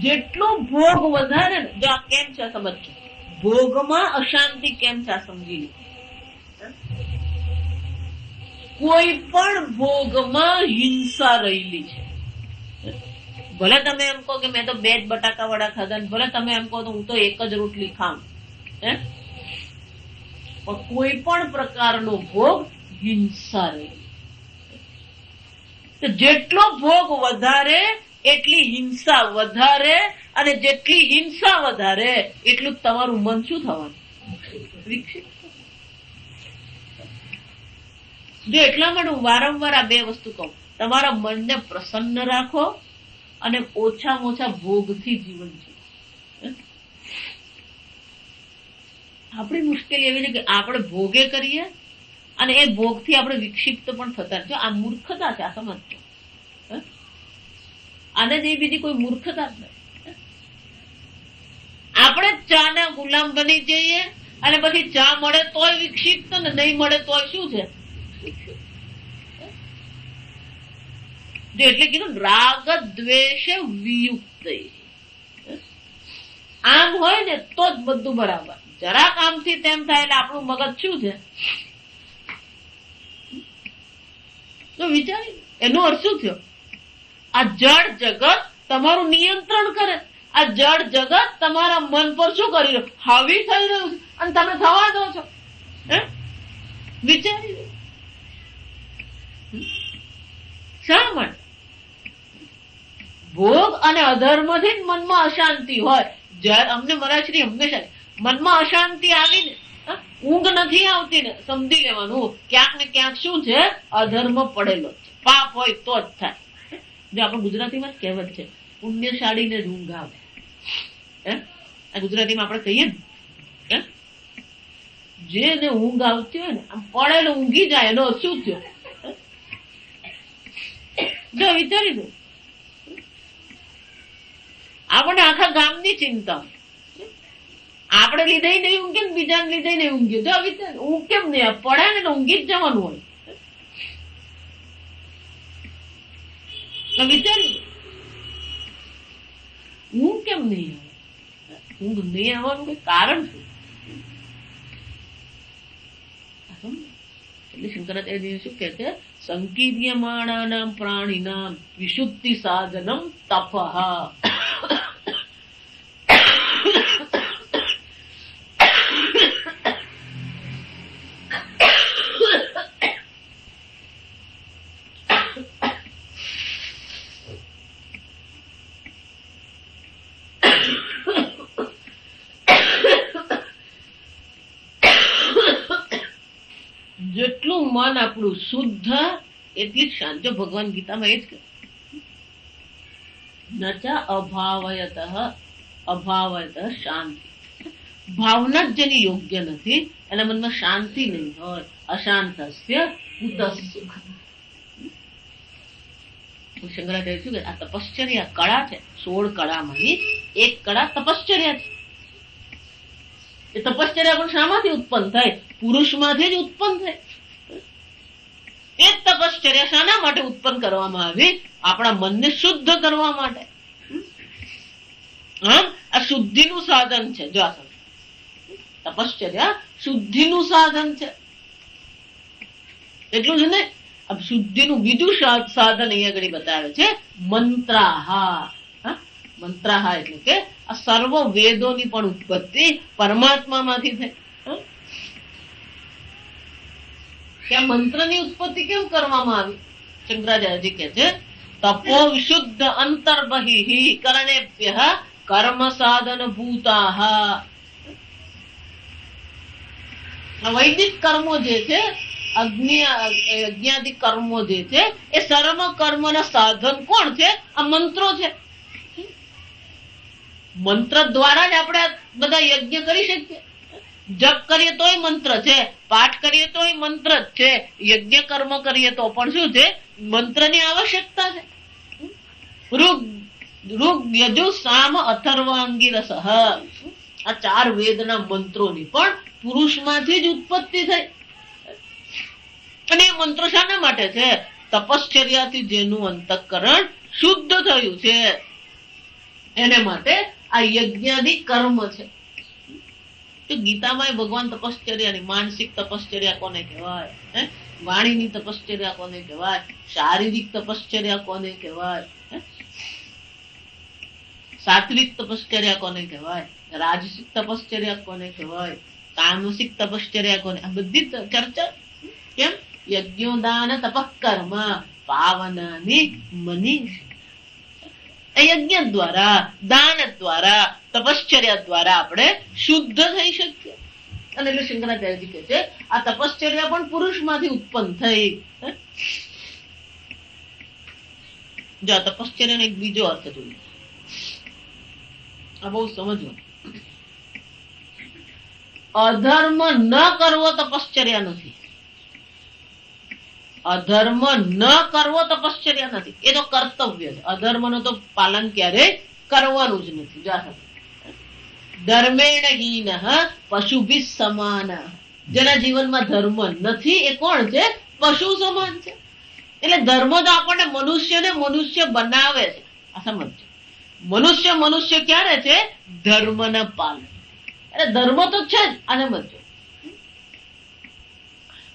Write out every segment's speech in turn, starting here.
જેટલો ભોગ વધારે ને, જો આ કેમ છે સમજજો, ભોગમાં અશાંતિ કેમ છે આ સમજી લો. કોઈ પણ ભોગમાં હિંસા રહેલી છે. ભલે તમે એમ કહો કે મેં તો 2 જ બટાકા વડા ખાધા, ભલે તમે એમ કહો તો હું તો 1 જ રોટલી ખામ, પણ કોઈ પણ પ્રકારનો ભોગ હિંસા રહેલી. જેટલો ભોગ વધારે એટલી હિંસા વધારે, અને જેટલી હિંસા વધારે એટલું તમારું મન શું થવાનું? વિકસિત. જો એટલા માટે હું વારંવાર આ 2 વસ્તુ કહું, તમારા મનને પ્રસન્ન રાખો અને ઓછામાં ઓછા ભોગથી જીવન જીવો. આપણી મુશ્કેલી એવી છે કે આપણે ભોગે કરીએ અને એ ભોગથી આપણે વિક્ષિપ્ત પણ થતા. જો આ મૂર્ખતા છે, આ સમજજો. આને જ બીજી કોઈ મૂર્ખતા જ નથી. આપણે ચાના ગુલામ બની જઈએ અને પછી ચા મળે તોય વિક્ષિપ્ત ને નહીં મળે તોય શું છે? એટલે કીધું રાગ દ્વેષ વિયુક્ત. આમ હોય ને તો જ બધું બરાબર. જરાક આમથી તેમ થાય એટલે આપણું મગજ શું છે? તો વિચારી, એનો અર્થ શું થયો? આ જળ જગત તમારું નિયંત્રણ કરે. આ જળ જગત તમારા મન પર શું કરી રહ્યું? હાવી થઈ રહ્યું છે, અને તમે થવા દો છો. વિચારી શા માટે? ભોગ અને અધર્મથી જ મનમાં અશાંતિ હોય. જયારે અમને મહારાજશ્રી હંમેશા મનમાં અશાંતિ આવીને, ઊંઘ નથી આવતી ને, સમજી લેવાનું ક્યાંક ને ક્યાંક શું છે? અધર્મ પડેલો છે. પાપ હોય તો જ થાય. જો આપણે ગુજરાતીમાં કહેવત છે, પુણ્યશાળીને જ ઊંઘ આવે. આ ગુજરાતીમાં આપણે કહીએ ને, જેને ઊંઘ આવતી હોય ને, આમ પડેલો ઊંઘી જાય, એનો શું થયો? જો વિચારી દો, આપણે આખા ગામની ચિંતા, આપણે લીધે નહીં ઊંઘે ને બીજાને લીધે નહીં ઊંઘે. જો વિચાર, ઊંઘ કેમ નહીં પડે ને, ઊંઘી જ જવાનું હોય. વિચારી, ઊંઘ કેમ નહીં આવે? ઊંઘ નહીં આવવાનું કઈ કારણ શું? એટલે શંકરાચાર્ય શું કે છે? સંકીર્યમાણાનામ પ્રાણીનામ વિશુદ્ધિ સાધનમ તપઃ. જેટલું મન આપણું શુદ્ધ એટલી જ શાંતિ. ભગવાન ગીતામાં એ જ કહે, નચા અભાવયત શાંતિ. ભાવના જ જેની યોગ્ય નથી, એના મનમાં શાંતિ નહીં હોય. અશાંતસ્ય કુતઃ સુખ. શંકરાચાર્ય શું કહે? આ તપશ્ચર્યા કળા છે, 16 કળામાંની એક કળા તપશ્ચર્યા છે. એ તપશ્ચર્યા પણ શામાંથી ઉત્પન્ન થાય? પુરુષમાંથી જ ઉત્પન્ન થાય. એ તપશ્ચર્યા શાના માટે ઉત્પન્ન કરવામાં આવી? આપણા મનને શુદ્ધ કરવા માટે. આ શુદ્ધિનું સાધન છે. જો આ તપશ્ચર્યા શુદ્ધિનું સાધન છે. એટલું જ ને, શુદ્ધિનું બીજું સાધન અહીંયા આગળ બતાવે છે, મંત્રાહા. મંત્રાહા એટલે કે આ સર્વ વેદોની પણ ઉત્પત્તિ પરમાત્મામાંથી થઈ. ત્યાં મંત્રની ઉત્પત્તિ કેમ કરવામાં આવી? શંકરાચાર્યજી કહે છે, તપો વિશુદ્ધ અંતર્બહિઃ કરણેભ્યઃ કર્મ સાધન ભૂતાઃ. વૈદિક કર્મો જે છે, યજ્ઞાદિ કર્મો જે છે, એ સર્વ કર્મના સાધન કોણ છે? આ મંત્રો છે. મંત્ર દ્વારા જ આપણે બધા યજ્ઞ કરી શકીએ. જપ કરીએ તોય મંત્ર છે, પાઠ કરીએ તોય મંત્ર જ છે, યજ્ઞ કર્મ કરીએ તો પણ શું છે? મંત્રની આવશ્યકતા છે. ઋગ યજુ સામ અથર્વાંગિરસ. આ 4 વેદના મંત્રોની પણ પુરુષમાંથી જ ઉત્પત્તિ થઈ. અને એ મંત્રો શાના માટે છે? તપશ્ચર્યાથી જેનું અંતઃકરણ શુદ્ધ થયું છે. એને માટે આ યજ્ઞાદિ કર્મ છે. તો ગીતામાં ભગવાન તપશ્ચર્યાની માનસિક તપશ્ચર્યા કોને કહેવાય, વાણીની તપશ્ચર્યા કોને કહેવાય, શારીરિક તપશ્ચર્યા કોને કહેવાય, સાત્વિક તપશ્ચર્યા કોને કહેવાય, રાજસિક તપશ્ચર્યા કોને કહેવાય, તામસિક તપશ્ચર્યા કોને, આ બધી ચર્ચા કેમ? યજ્ઞોદાન તપઃ કર્મ પાવનાની મની. યજ્ઞ દ્વારા, દાન દ્વારા, તપશ્ચર્યા દ્વારા આપણે શુદ્ધ થઈ શકીએ. અને એટલે શંકરાચાર્યજી કહે છે આ તપશ્ચર્યા પણ પુરુષમાંથી ઉત્પન્ન થઈ. જો તપશ્ચર્યાનો એક બીજો અર્થ જોઈએ, આ બહુ સમજવું. અધર્મ ન કરવો તપશ્ચર્યા નથી. અધર્મ ન કરવો તપશ્ચર્યા નથી, એ તો કર્તવ્ય છે. અધર્મ નો તો પાલન ક્યારે કરવાનું જ નથી. ધર્મેણ હીન પશુભી સમાન. જેના જીવનમાં ધર્મ નથી એ કોણ છે? પશુ સમાન છે. એટલે ધર્મ તો આપણને મનુષ્યને મનુષ્ય બનાવે છે. આ સમજો, મનુષ્ય ક્યારે છે? ધર્મના પાલન. એટલે ધર્મ તો છે જ. આને સમજો.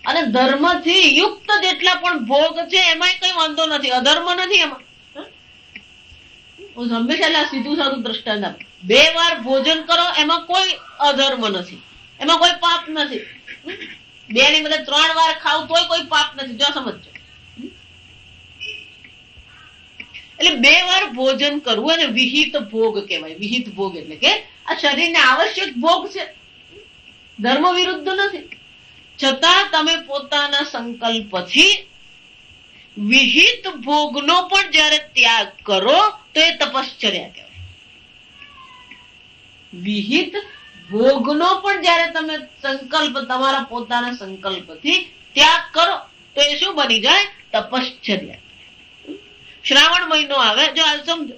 અને ધર્મ થી યુક્ત જેટલા પણ ભોગ છે એમાં કઈ વાંધો નથી, અધર્મ નથી એમાં. હું હંમેશા સીધું સારું દ્રષ્ટાંત આપું. 2 વાર ભોજન કરો એમાં કોઈ અધર્મ નથી, એમાં કોઈ પાપ નથી. 2 ની બદલે 3 વાર ખાવ તોય કોઈ પાપ નથી. જો સમજો. એટલે 2 વાર ભોજન કરવું અને વિહિત ભોગ કહેવાય. વિહિત ભોગ એટલે કે આ શરીરને આવશ્યક ભોગ છે, ધર્મ વિરુદ્ધ નથી. છતાં તમે પોતાના સંકલ્પથી વિહિત ભોગનો પણ જયારે ત્યાગ કરો તો એ તપશ્ચર્યા કહેવાય. વિહિત ભોગનો પણ જયારે તમે સંકલ્પ, તમારા પોતાના સંકલ્પથી ત્યાગ કરો તો એ શું બની જાય? તપશ્ચર્યા. શ્રાવણ મહિનો આવે, જો આ સમજો,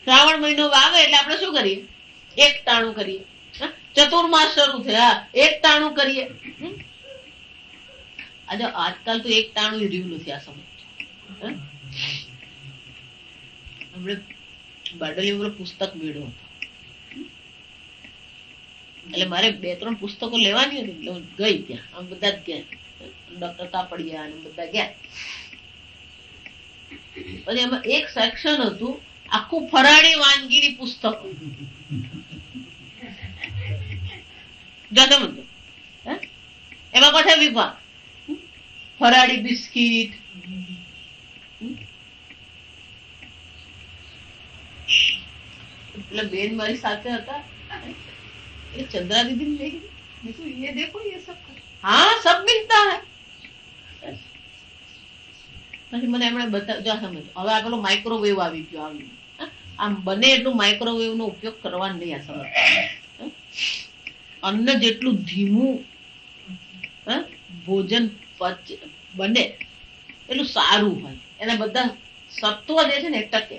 શ્રાવણ મહિનો આવે એટલે આપણે શું કરીએ? એક ટાણું કરીએ. ચતુર્માસ શરૂ થયા, એક ટાણું કરીએ. આજે આજકાલ તો એક ટાણું રહ્યું નથી. આ સમજ આપણે બારડોલી પુસ્તક મેળવ્યો હતો, એટલે મારે 2-3 પુસ્તકો લેવાની હતી. એટલે ગઈ ત્યાં, આમ બધા જ ગયા, ડોક્ટર કાપડિયા અને બધા ગયા. પછી એમાં એક સેક્શન હતું આખું ફરાળી વાનગીની પુસ્તકો. એમાં પાછા વિભાગ, ફરાળી બિસ્કીટ, એટલે બેન મારી સાથે હતા. એ ચંદ્રા દીદી ને લઈ ગઈ, ये देखो ये सब, हाँ सब मिलता है. પછી મને એમણે બતાવ્યું, સમજો હવે આ પેલો માઇક્રોવેવ આવી ગયો. આમ બને એટલું માઇક્રોવેવ નો ઉપયોગ કરવા નહીં. આ સમજ, અન્ન જેટલું ધીમું ભોજન બને એટલું સારું હોય. એના બધા સત્વ જે છે ને એ ટકે.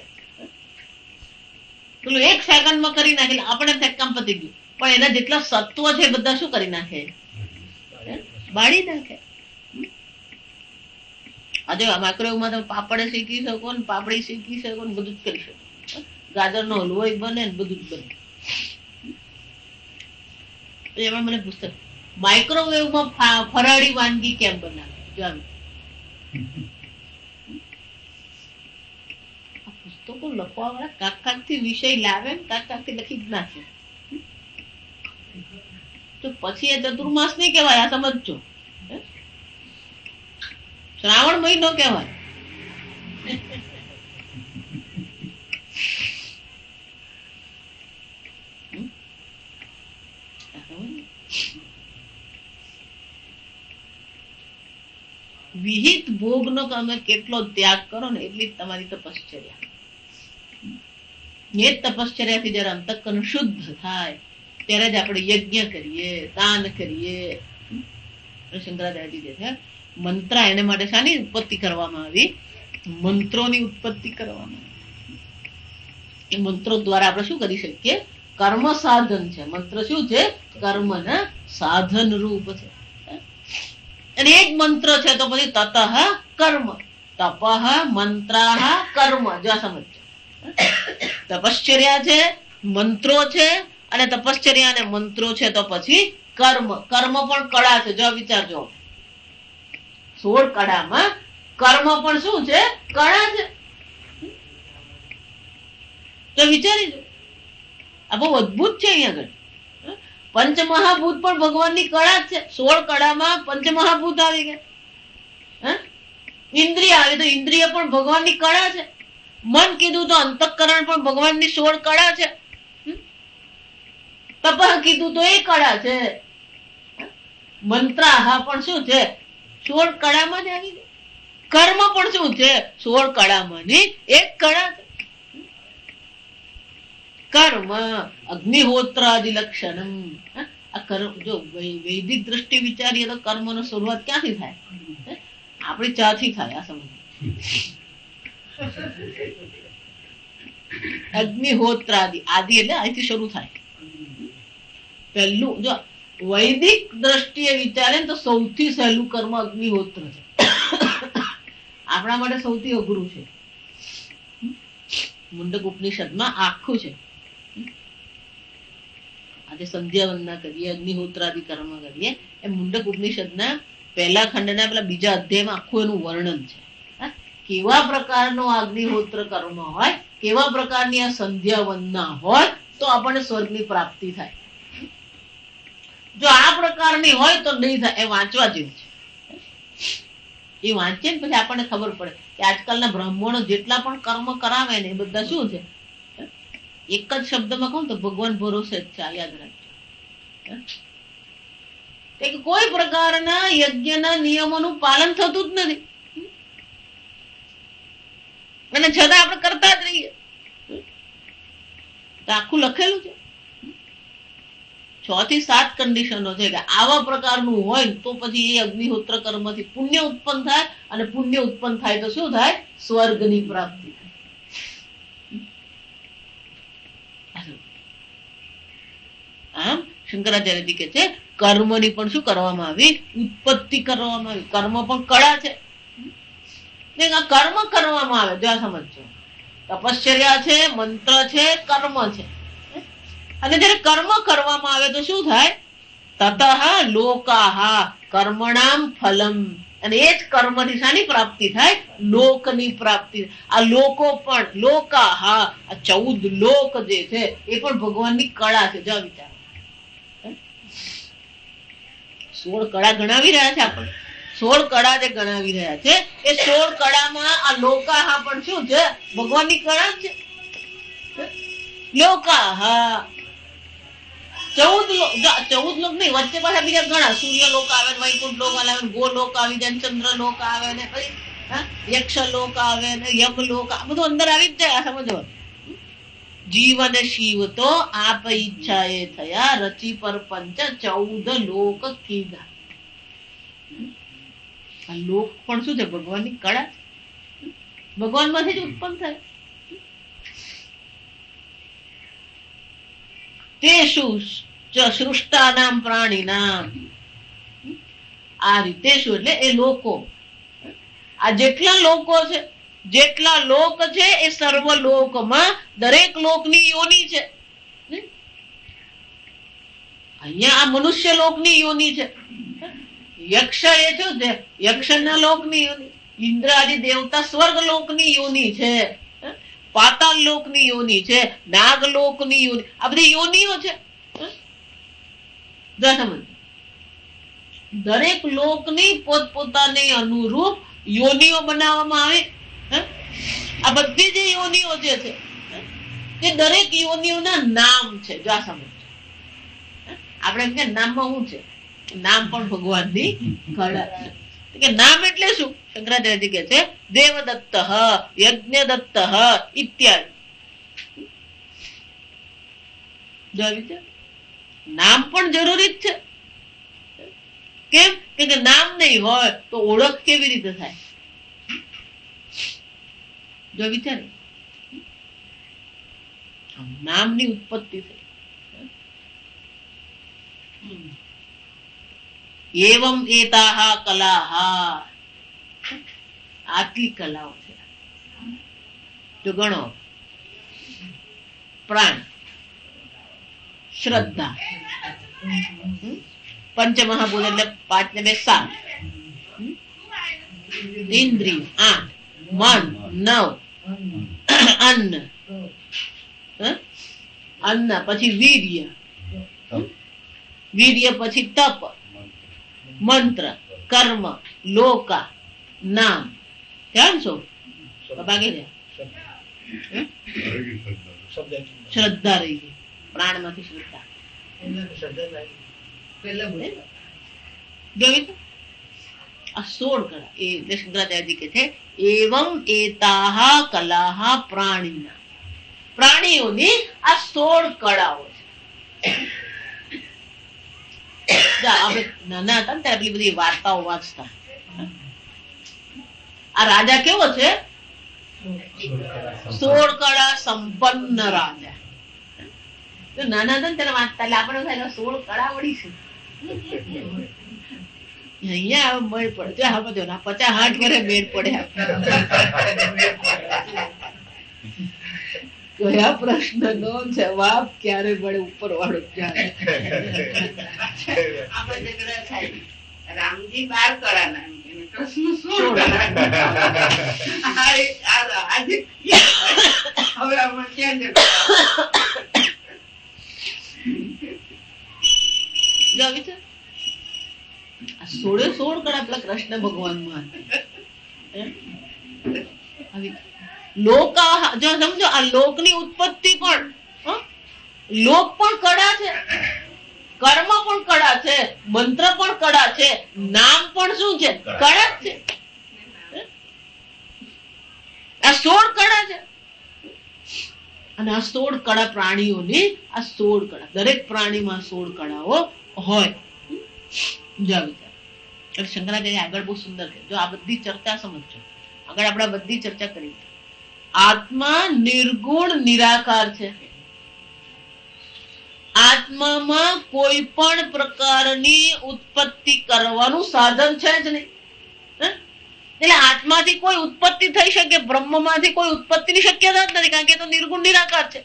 પેલું 1 સેકન્ડમાં કરી નાખે, આપણે કામ પતી ગયું. પણ એના જેટલા સત્વ છે બધા શું કરી નાખે? બાળી નાખે. આજે માઇક્રોવેવમાં તમે પાપડ શીખી શકો ને, પાપડી શીખી શકો ને, બધું જ કરી શકો. ગાજરનો હલવો બને ને બધું જ બને. એમાં મને પુસ્તક માઇક્રોવેવમાં ફરાળી વાનગી કેમ બનાવે, જો પુસ્તકો લખવા વાળા કાક થી વિષય લાવે, કાક થી લખી જ નાખે. તો પછી એ ચતુર્માસ નહીં કહેવાય. આ સમજો, શ્રાવણ મહિનો કહેવાય. વિહિત ભોગનો તમે કેટલો ત્યાગ કરો ને એટલી તમારી તપશ્ચર્યા. એ તપશ્ચર્યાથી જયારે અંતઃકરણ શુદ્ધ થાય ત્યારે જ આપણે યજ્ઞ કરીએ, દાન કરીએ. શંકરાચાર્યજી જે છે મંત્ર, એને માટે શાની ઉત્પત્તિ કરવામાં આવી? મંત્રોની ઉત્પત્તિ કરવામાં આવી. એ મંત્રો દ્વારા આપણે શું કરી શકીએ? કર્મ સાધન છે. મંત્ર શું છે? કર્મના સાધન રૂપ છે. અને એક મંત્ર છે તો પછી તતઃ કર્મ, તપઃ મંત્રઃ કર્મ. જો સમજો, તપશ્ચર્યા છે, મંત્રો છે, અને તપશ્ચર્યા અને મંત્રો છે તો પછી કર્મ. કર્મ પણ કળા છે. જો વિચારજો, 16 કળામાં કર્મ પણ શું છે? કળા છે. તો વિચારી જો, આ બહુ અદભુત છે. અહીંયા આગળ પંચમહાભૂત પણ ભગવાનની કળા જ છે. 16 કળામાં પંચમહાભૂત આવી ગયા. ઇન્દ્રિય આવે તો ઇન્દ્રિય પણ ભગવાનની કળા છે. મન કીધું તો અંતઃકરણ પણ ભગવાનની 16 કળા છે. તપઃ કીધું તો એ કળા છે. મંત્રાહ પણ શું છે? 16 કળામાં જ આવી ગયા. કર્મ પણ શું છે? 16 કળામાંની એક કળા છે. કર્મ અગ્નિહોત્રાદિ લક્ષણમ. આ કર્મ જો વૈદિક દ્રષ્ટિ વિચારીએ તો કર્મનો શરૂઆત ક્યાંથી થાય? આપણી ચાથી થાય. આ સમજ, અગ્નિહોત્રાદિ, આદિ એટલે અહીંથી શરૂ થાય. પહેલું જો વૈદિક દ્રષ્ટિએ વિચારે તો સૌથી સહેલું કર્મ અગ્નિહોત્ર છે. આપણા માટે સૌથી અઘરું છે. મુંડક ઉપનિષદમાં આખું છે. આજે સંધ્યા વંદના કરીએ, અગ્નિહોત્રાદિ કર્મ કરીએ, એ મુંડક ઉપનિષદના પહેલા ખંડના પેલા બીજા અધ્યાયમાં આખું એનું વર્ણન છે. કેવા પ્રકારનો અગ્નિહોત્ર કર્મ હોય, કેવા પ્રકારની આ સંધ્યા વંદના હોય તો આપણને સ્વર્ગની પ્રાપ્તિ થાય. જો આ પ્રકારની હોય તો નહીં થાય. એ વાંચવા જેવું છે. એ વાંચીએ ને પછી આપણને ખબર પડે કે આજકાલના બ્રાહ્મણો જેટલા પણ કર્મ કરાવે ને એ બધા શું છે? એક જ શબ્દમાં કહું તો ભગવાન ભરોસે જ છે. યાદ રાખજો, કોઈ પ્રકારના યજ્ઞના નિયમોનું પાલન થતું જ નથી, અને છતાં આપણે કરતા જ રહીએ. આખું લખેલું છે. 6 થી 7 કન્ડિશનો છે કે આવા પ્રકારનું હોય તો પછી એ અગ્નિહોત્ર કર્મથી પુણ્ય ઉત્પન્ન થાય, અને પુણ્ય ઉત્પન્ન થાય તો શું થાય? સ્વર્ગની પ્રાપ્તિ થાય. આમ શંકરાચાર્યજી કે છે કર્મની પણ શું કરવામાં આવી? ઉત્પત્તિ કરવામાં આવી. કર્મ પણ કળા છે. કર્મ કરવામાં આવે, જો આ સમજો, તપશ્ચર્યા છે, મંત્ર છે, કર્મ છે. અને જયારે કર્મ કરવામાં આવે તો શું થાય? તતઃ લોકાહ કર્મણામ ફલમ. અને એ જ કર્મની શાની પ્રાપ્તિ થાય? લોકની પ્રાપ્તિ. આ લોકો પણ લોકાહ, આ 14 લોક જે છે એ પણ ભગવાનની કળા છે. જો વિચાર, 16 કળા ગણાવી રહ્યા છે આપણે. 16 કળા જે ગણાવી રહ્યા છે એ 16 કળામાં આ લોકાહ પણ શું છે? ભગવાનની કળા છે. લોકાહ 14 લોક નહીં, વચ્ચે પાછા બીજા ઘણા સૂર્ય લોક આવે, વૈકુંઠ લોક આવે, ગો લોક આવી જાય, ચંદ્ર લોક આવે ને પછી યક્ષ લોક આવે ને યમ લોક, આ બધું અંદર આવી જ જાય. સમજો, જીવન શિવ તો આપ ઈચ્છા એ થયા, રચી પરપંચ 14 લોક કીધા. આ લોક પણ શું છે? ભગવાનની કળા. ભગવાન માંથી જ ઉત્પન્ન થાય. તે શું સૃષ્ટાનામ પ્રાણીનામ. આ રીતે શું એટલે એ લોકો, આ જેટલા લોકો છે, જેટલા લોક છે એ સર્વ લોકમાં દરેક લોકની યોની છે. અહીંયા આ મનુષ્ય લોકની યોની છે. યક્ષ એ શું છે? યક્ષના લોકની યોની. ઇન્દ્ર આદિ દેવતા સ્વર્ગ લોકની યોની છે. પાતાળ લોકની યોની છે, નાગ લોકની યોની. આ બધી યોનીઓ છે. દરેક લોકની પોતપોતાની અનુરૂપ યોનીઓ બનાવવામાં આવે. આ બધી જે યોનીઓ જે છે તે દરેક યોનીઓના નામ છે. જો આ સમજ, આપણે એમ કે નામમાં શું છે? નામ પણ ભગવાનની કળા છે. કે નામ એટલે શું? શંકરાચાર્યજી કહે છે દેવદત્ત, યજ્ઞદત્ત ઇત્યાદિ. નામ પણ જરૂરી જ છે. કેમ કે નામ નહીં હોય તો ઓળખ કેવી રીતે થાય? જો વિચાર, નામની ઉત્પત્તિ થઈ. એવમ એતાહ કલાહ, આટલી કલાઓ છે. જો ગણો, પ્રાણ, શ્રદ્ધા, પંચમહાભૂત એટલે 5 ને 2 7, ઇન્દ્રિય 8, મન 9, અન્ન પછી વીર્ય પછી તપ, મંત્ર, કર્મ, લોકા, નામ. ધ્યાન છો બાકી રહ્યા શ્રદ્ધા રહી ગઈ, પ્રાણ માંથી શ્રદ્ધા. આ 16 કળા એટલે શંકરાચાર્યજી કે છે એવં એતાહ કલાહ પ્રાણીના, પ્રાણીઓની આ 16 કળાઓ છે. આપણે નાના હતા ને ત્યારે પેલી બધી વાર્તાઓ વાંચતા. આ રાજા કેવો છે? 16 કળા સંપન્ન રાજા. નાના હતા ને ત્યારે વાંચતા એટલે આપણે 16 કળા વળી છે. અહીંયા મેળ પડે, હા બધો 50-60 વર્ષે મેળ પડે. કયા પ્રશ્ન નો જવાબ ક્યારે મળે ઉપર વાળો ક્યારે. રામજી 12 કળાના, કૃષ્ણ 16 કળા પેલા કૃષ્ણ ભગવાન માં લોકા. જો સમજો આ લોક ની ઉત્પત્તિ પણ, લોક પણ કળા છે, કર્મ પણ કળા છે, મંત્ર પણ કળા છે, નામ પણ શું છે? કળા છે. આ 16 કળા છે. અને આ 16 કળા પ્રાણીઓની, આ 16 કળા દરેક પ્રાણીમાં 16 કળાઓ હોય. એટલે શંકરાચાર્ય આગળ બહુ સુંદર છે. જો આ બધી ચર્ચા સમજજો, આગળ આપણે બધી ચર્ચા કરી. આત્મા નિર્ગુણ નિરાકાર છે. આત્મામાં કોઈ પણ પ્રકારની ઉત્પત્તિ કરવાનું સાધન છે જ નહીં. એટલે આત્માથી કોઈ ઉત્પત્તિ થઈ શકે, બ્રહ્મમાંથી કોઈ ઉત્પત્તિની શક્યતા જ નથી, કારણ કે તો નિર્ગુણ નિરાકાર છે.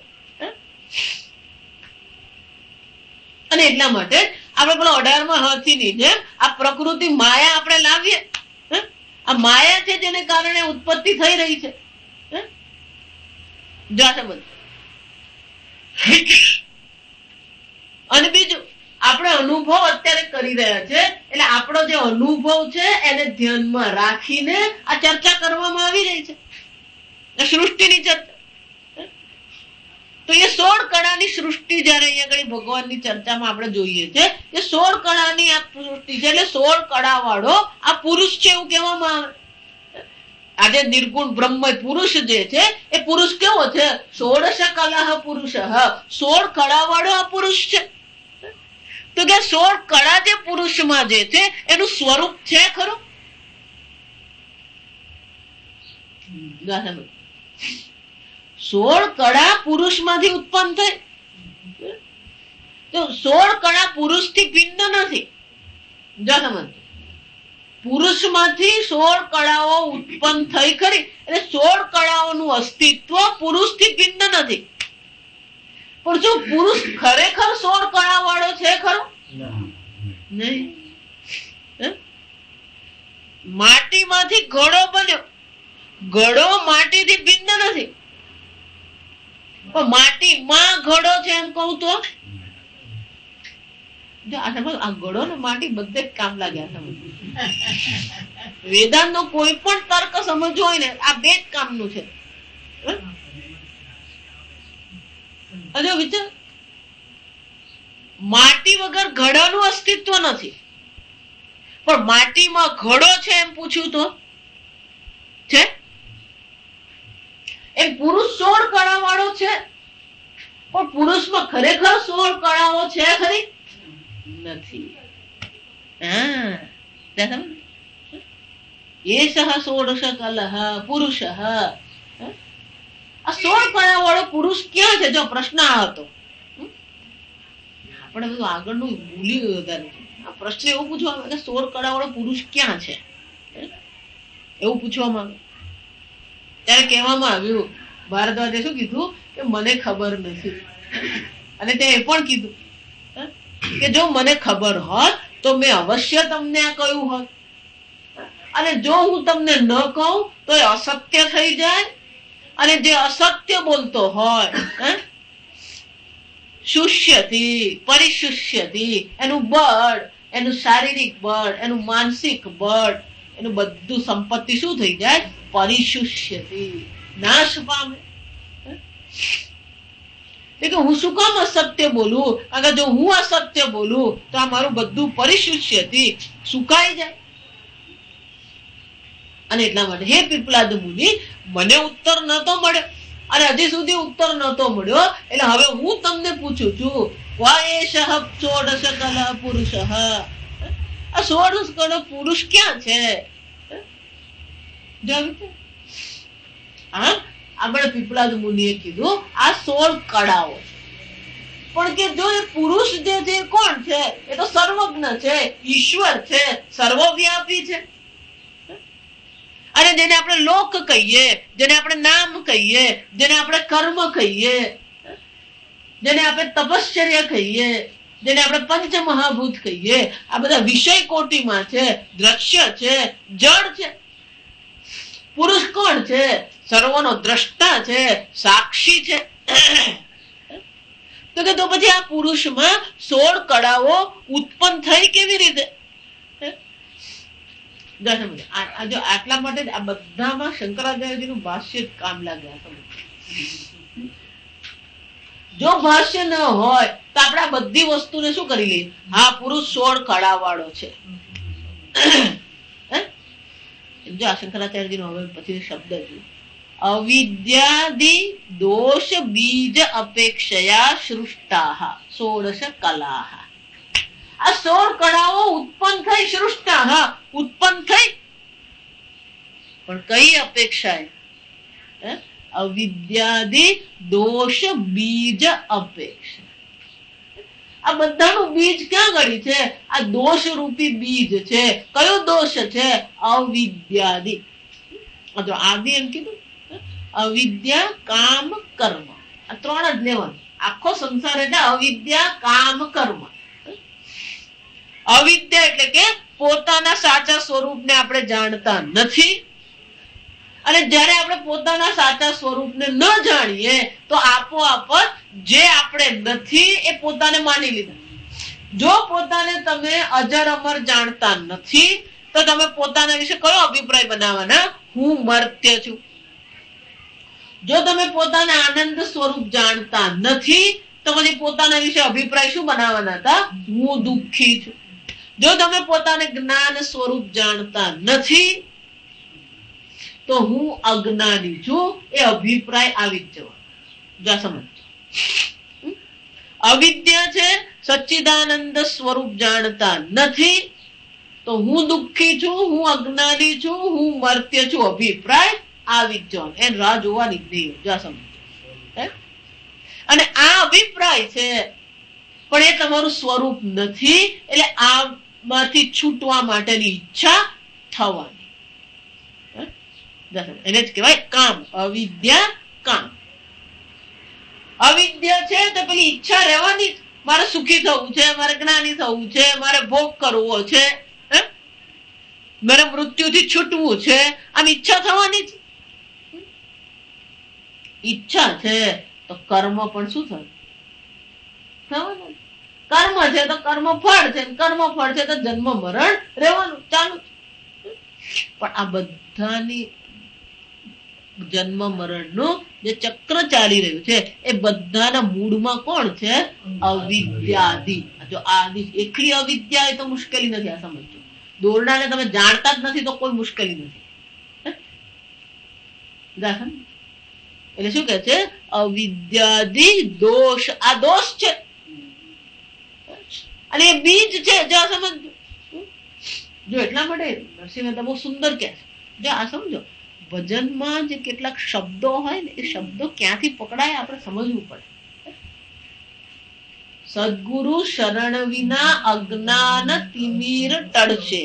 અને એટલા માટે આપણે પેલો 18મા હાથીની જેમ આ પ્રકૃતિ માયા આપણે લાવીએ. આ માયા છે જેને કારણે ઉત્પત્તિ થઈ રહી છે. અને બીજું આપણે અનુભવ અત્યારે કરી રહ્યા છે, એટલે આપણો જે અનુભવ છે એને ધ્યાનમાં રાખીને આ ચર્ચા કરવામાં આવી રહી છે, સૃષ્ટિની ચર્ચા. તો એ 16 કળાની સૃષ્ટિ જયારે અહીંયા આગળ ભગવાનની ચર્ચામાં આપણે જોઈએ છે કે 16 કળાની આ સૃષ્ટિ છે, એટલે 16 કળા વાળો આ પુરુષ છે એવું કહેવામાં આવે. આજે નિર્ગુણ બ્રહ્મ પુરુષ જે છે એ પુરુષ કેવો છે? 16 કલા પુરુષ, 16 કળા વાળો આ પુરુષ છે. તો કે 16 કળા જે પુરુષમાં જે છે એનું સ્વરૂપ છે ખરું? 16 કળા પુરુષમાંથી ઉત્પન્ન થઈ. તો 16 કળા પુરુષથી ભિન્ન નથી. જો સમજ, પુરુષમાંથી 16 કળાઓ ઉત્પન્ન થઈ ખરી, એટલે 16 કળાઓનું અસ્તિત્વ પુરુષથી ભિન્ન નથી. પણ શું પુરુષ ખરેખર 16 કળા વાળો છે ખરો? નહીં. માટીમાંથી ઘડો બન્યો, ઘડો માટીથી ભિન્ન નથી. પણ માટીમાં ઘડો છે એમ કહું તો આ ઘડો ને માટી બધે જ કામ લાગ્યા. વેદાંત નો કોઈ પણ તર્ક સમજવો હોય ને આ 2 જ કામનું છે. વિચાર, માટી વગર ઘડાનું અસ્તિત્વ નથી, પણ માટીમાં ઘડો છે એમ પૂછ્યું તો છે. એમ પુરુષ 16 કળા વાળો છે, પણ પુરુષમાં ખરેખર 16 કળાઓ છે ખરી? નથી. એષઃ 16 કલઃ પુરુષ. આ 16 કળા વાળો પુરુષ ક્યાં છે? જો પ્રશ્ન આ હતો. આપણે બધું આગળનું ભૂલી ગયું વધારે. આ પ્રશ્ન એવું પૂછવામાં આવે કે 16 કળા વાળો પુરુષ ક્યાં છે એવું પૂછવામાં આવે. ત્યારે કહેવામાં આવ્યું ભારદ્વાજે શું કીધું કે મને ખબર નથી, અને તે એ પણ કીધું કે જો મને ખબર હોત તો મેં અવશ્ય તમને આ કહ્યું હોત, અને જો હું તમને ન કહું તો એ અસત્ય થઈ જાય, અને જે અસત્ય બોલતો હોય શુષ્યથી પરિશુષ્યથી એનું બળ, એનું શારીરિક બળ, એનું માનસિક બળ, એનું બધું સંપત્તિ શું થઈ જાય? પરિશુષ્યથી નાશ પામે. કે હું શું કામ અસત્ય બોલું? અગર જો હું અસત્ય બોલું તો આ મારું બધું પરિશુષ્યથી સુકાઈ જાય. અને એટલા માટે હે પીપલાદ મુનિ, મને ઉત્તર નતો મળ્યો, અને હજી સુધી ઉત્તર નતો મળ્યો, એટલે હવે હું તમને પૂછું છું, વા એષઃ ષોડશ કલ પુરુષ, આ ષોડશ કલ પુરુષ ક્યાં છે? આપણે પીપલાદ મુનિએ કીધું આ 16 કળાઓ છે, પણ કે જો એ પુરુષ જે છે કોણ છે? એ તો સર્વજ્ઞ છે, ઈશ્વર છે, સર્વવ્યાપી છે. અને જેને આપણે લોક કહીએ, જેને આપણે નામ કહીએ, જેને આપણે કર્મ કહીએ, જેને આપણે તપશ્ચર્યા કહીએ, જેને આપણે પંચમહાભૂત કહીએ, આ બધા વિષય કોટીમાં છે, દ્રશ્ય છે, જડ છે. પુરુષ કોણ છે? સર્વનો દ્રષ્ટા છે, સાક્ષી છે. તો કે તો પછી આ પુરુષમાં 16 કળાઓ ઉત્પન્ન થઈ કેવી રીતે? આટલા માટે આ બધામાં શંકરાચાર્યજીનું ભાષ્ય જ કામ લાગે. જો ભાષ્ય ન હોય તો આપણે આ બધી વસ્તુને શું કરી લઈએ? હા, પુરુષ 16 કળા વાળો છે. જો આ શંકરાચાર્યજીનો હવે પછી શબ્દ છે, અવિદ્યાદિ દોષ બીજ અપેક્ષયા સૃષ્ટાઃ 16 કલાઃ. આ 16 કળાઓ ઉત્પન્ન થઈ, સૃષ્ટાઃ ઉત્પન્ન થઈ, પણ કઈ અપેક્ષાએ? અવિદ્યાદિ દોષ બીજ અપેક્ષા. આ બધાનું બીજ ક્યાં ગળી છે? આ દોષ રૂપી બીજ છે. કયો દોષ છે? અવિદ્યાદિ. જો આદિ એમ કીધું, અવિદ્યા, કામ, કર્મ, આ 3 જ લેવાનું. આખો સંસાર એટલે અવિદ્યા, કામ, કર્મ. અવિદ્યા એટલે કે પોતાના સાચા સ્વરૂપને આપણે જાણતા નથી, અને જ્યારે આપણે પોતાના સાચા સ્વરૂપને ન જાણીએ તો આપોઆપ જે આપણે નથી એ પોતાને માની લીધા. જો પોતાને તમે અજર અમર જાણતા નથી તો તમે પોતાના વિશે કયો અભિપ્રાય બનાવવાના? હું મર્ત્ય છું. જો તમે પોતાના આનંદ સ્વરૂપ જાણતા નથી તો પછી પોતાના વિશે અભિપ્રાય શું બનાવવાના હતા? હું દુઃખી છું. જો તમે પોતાને જ્ઞાન સ્વરૂપ જાણતા નથી તો હું અજ્ઞાની છું, એ અભિપ્રાય આવી જ જવાનો. સમજ. અવિદ્યા છે, સચ્ચિદાનંદ સ્વરૂપ જાણતા નથી તો હું દુઃખી છું, હું અજ્ઞાની છું, હું મર્ત્ય છું, અભિપ્રાય આવી જ જવાનો. એને રાહ જોવાની જ નહીં. સમજ. અને આ અભિપ્રાય છે પણ એ તમારું સ્વરૂપ નથી, એટલે આમાંથી છૂટવા માટેની ઈચ્છા થવાની. એને જ કહેવાય કામ. અવિદ્યા, કામ. અવિદ્યા છે તો પેલી ઈચ્છા રહેવાની, મારે સુખી થવું છે, મારે જ્ઞાની થવું છે, મારે ભોગ કરવો છે, મારે મૃત્યુથી છૂટવું છે, આમ ઈચ્છા થવાની જ. ઈચ્છા છે તો કર્મ પણ શું થયું? થવાનું. કર્મ છે તો કર્મ ફળ છે, કર્મ ફળ છે તો જન્મ મરણ રહેવાનું ચાલુ. પણ આ બધાની જન્મ મરણનું જે ચક્ર ચાલી રહ્યું છે એ બધાના મૂળમાં કોણ છે? અવિદ્યાદિ. જો આદિ એકલી અવિદ્યા એ તો મુશ્કેલી નથી. આ સમજો, દોરડાને તમે જાણતા જ નથી તો કોઈ મુશ્કેલી નથી. એટલે શું કે છે? અવિદ્યાદિ દોષ. આ દોષ છે અને એ બીજ છે. જો આ સમજો. જો એટલા માટે નરસિંહ મહેતા બહુ સુંદર કે છે. જો આ સમજો, ભજનમાં જે કેટલાક શબ્દો હોય ને એ શબ્દો ક્યાંથી પકડાય આપણે સમજવું પડે. સદગુરુ શરણ વિના અજ્ઞાન તિમિર ટળશે,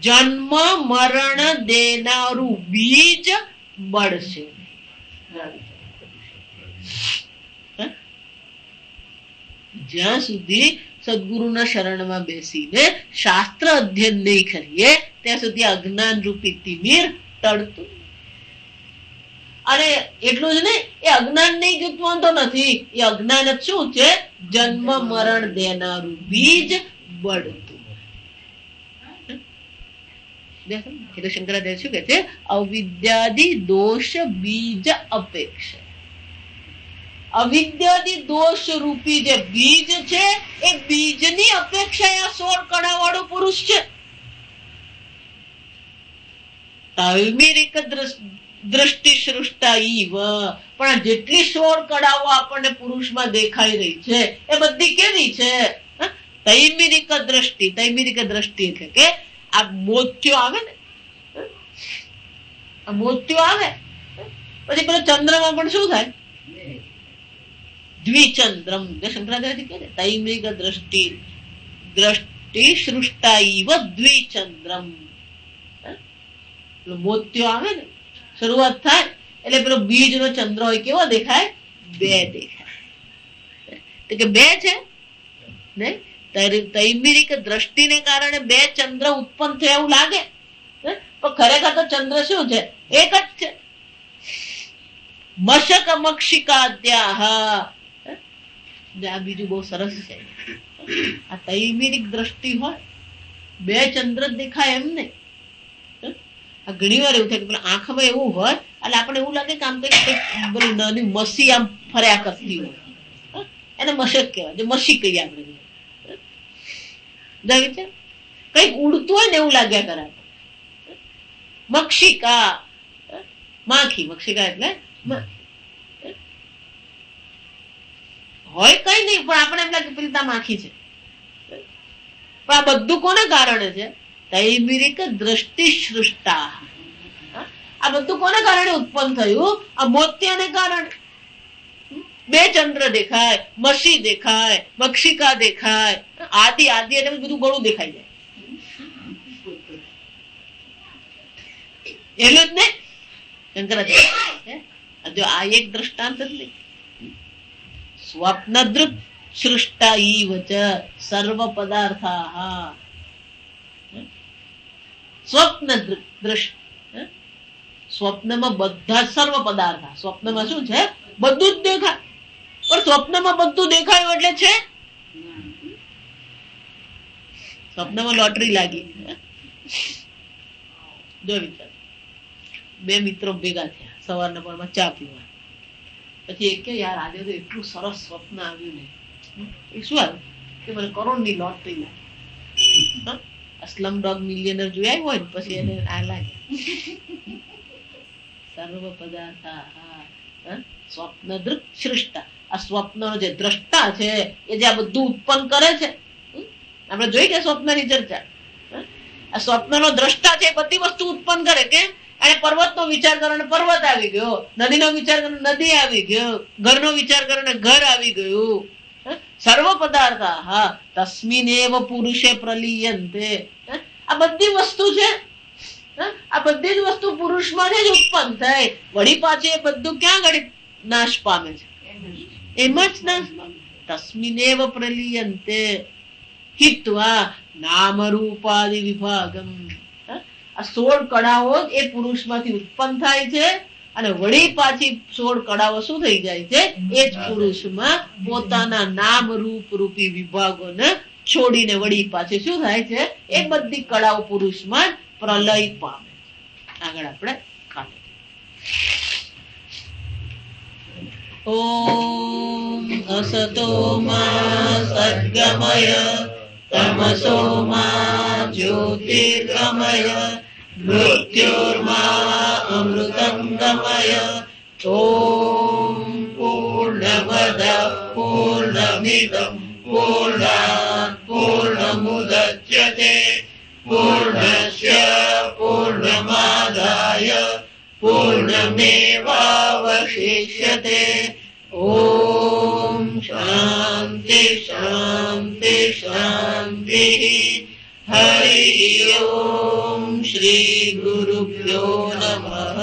જન્મ મરણ દેનારું બીજ બળશે. જ્યાં સુધી સદગુરુના શરણમાં બેસીને શાસ્ત્ર અધ્યયન નહીં કરીએ ત્યાં સુધી અજ્ઞાન રૂપી તિમિર ટળતું. અને એટલું જ નહીં, એ અજ્ઞાન નહીં જતું વાંધો નથી, એ અજ્ઞાન જ શું છે? જન્મ મરણ દેનારું બીજ બળતું. એટલે શંકરાચાર્ય શું કે છે? અવિદ્યાદિ દોષ બીજ અપેક્ષા. અવિદ્યાદિ દોષ રૂપી જે બીજ છે એ બીજની અપેક્ષા આ 16 કળા વાળો પુરુષ છે. તૈમિરિક દ્રષ્ટિ સૃષ્ટા ઈવ. પણ જેટલી 16 કળાઓ આપણને પુરુષમાં દેખાઈ રહી છે એ બધી કેવી છે? તૈમિરિક દ્રષ્ટિ. તૈમિરિક દ્રષ્ટિ એટલે કે આ મોત્યો આવે ને, આ મોત્યો આવે પછી પેલો ચંદ્રમાં પણ શું થાય? દ્વિચંદ્રમ. શંકરાચાર્ય કહે છે તૈમિરિક દ્રષ્ટિ દ્રષ્ટિ સૃષ્ટા ઈવ દ્વિચંદ્રમ. મોત્યો આવે ને, શરૂઆત થાય એટલે પેલો બીજ નો ચંદ્ર હોય કેવો દેખાય? 2 દેખાય. તો કે 2 છે ને, તૈમિરિક દ્રષ્ટિને કારણે 2 ચંદ્ર ઉત્પન્ન થયા એવું લાગે, પણ ખરેખર તો ચંદ્ર શું છે? એક જ છે. મશક મક્ષિકાદ્યાહ. આ બીજું બહુ સરસ છે. આ તૈમિરિક દ્રષ્ટિ હોય 2 ચંદ્ર દેખાય એમ નહીં. ઘણી વાર એવું થાય કે પેલા આંખમાં એવું હોય એટલે આપણે એવું લાગે કે આમ કઈ નાની મસી આમ ફર્યા કરતી હોય, એને મશક કહેવાય. જે મસી કહીએ આપણે, કઈક ઉડતું હોય ને એવું લાગ્યા કરે. મક્ષિકા, માખી. મક્ષિકા એટલે હોય કઈ નહીં, પણ આપણે એમ લાગે પેલી માખી છે. પણ આ બધું કોને કારણે છે? તૈમિરિક દ્રષ્ટિ સૃષ્ટા. આ બધું કોને કારણે ઉત્પન્ન થયું? આ મોત્યાને કારણે. 2 ચંદ્ર દેખાય, મસી દેખાય, મક્ષિકા દેખાય, આદિ આદિ એટલે બધું ગળું દેખાઈ જાય. એટલું જ ને શંકરાચાર્ય. જો આ એક દ્રષ્ટાંત જ નહીં. સ્વપ્નદૃક સૃષ્ટા ઈવ ચ સર્વ પદાર્થાઃ. સ્વપ્ન દ્રષ્ટિ. સ્વપ્નમાં બધા સર્વ પદાર્થ. સ્વપ્નમાં શું છે? બધું જ દેખાય. પણ સ્વપ્નમાં બધું દેખાયું એટલે છે? સ્વપ્નમાં લોટરી લાગી. જો વિચાર, 2 મિત્રો ભેગા થયા સવારના પરમાં ચા પીવા. પછી એક કે યાર આજે તો એટલું સરસ સ્વપ્ન આવ્યું ને. એ શું આવ્યું? કે મને કરોડની લોટરી લાગી. સ્લમ ડોગ મિલિયનર જોયા હોય ને પછી એને આ લાગે. સર્વ પદાર્થ સ્વપ્ન દૃક સૃષ્ટા. આ સ્વપ્નનો જે દ્રષ્ટા છે એ જે આ બધું ઉત્પન્ન કરે છે, આપણે જોઈ કે સ્વપ્નની ચર્ચા. આ સ્વપ્નનો દ્રષ્ટા છે બધી વસ્તુ ઉત્પન્ન કરે. કેમ? અને પર્વતનો વિચાર કરો ને પર્વત આવી ગયો, નદીનો વિચાર કરો નદી આવી ગયો, ઘરનો વિચાર કરો ને ઘર આવી ગયું. સર્વ પદાર્થ તસ્મિનેવ પુરુષે પ્રલીયંતે. આ બધી વસ્તુ છે, આ બધી જ વસ્તુ પુરુષમાં જ ઉત્પન્ન થાય. વળી પાછી એ બધું ક્યાં ઘડી નાશ પામે છે? એમાં જ નાશ પામે. તસ્મિનેવ પ્રલીયંતે હિત્વા નામ રૂપાદિ વિભાગમ. આ 16 કળાઓ એ પુરુષમાંથી ઉત્પન્ન થાય છે અને વળી પાછી 16 કળાઓ શું થઈ જાય છે? એ જ પુરુષમાં પોતાના નામ રૂપ રૂપી વિભાગોને છોડીને વળી પાછી શું થાય છે? એ બધી કળાઓ પુરુષમાં પ્રલય પામે. આગળ આપણે ઓમ અસતો મા સદ્ગમય તમસો મા જ્યોતિર્ગમય મૃત્યોર્મા અમૃતંગમય. ઓમ પૂર્ણમદ પૂર્ણમિદં પૂર્ણાત પૂર્ણમુદચ્યતે પૂર્ણસ્ય પૂર્ણમાદાય પૂર્ણમેવાવશિષ્યતે. ઓમ શાંતિ શાંતિ શાંતિ. હરિ ઓમ શ્રી ગુરુભ્યો નમઃ.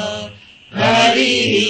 ગોરી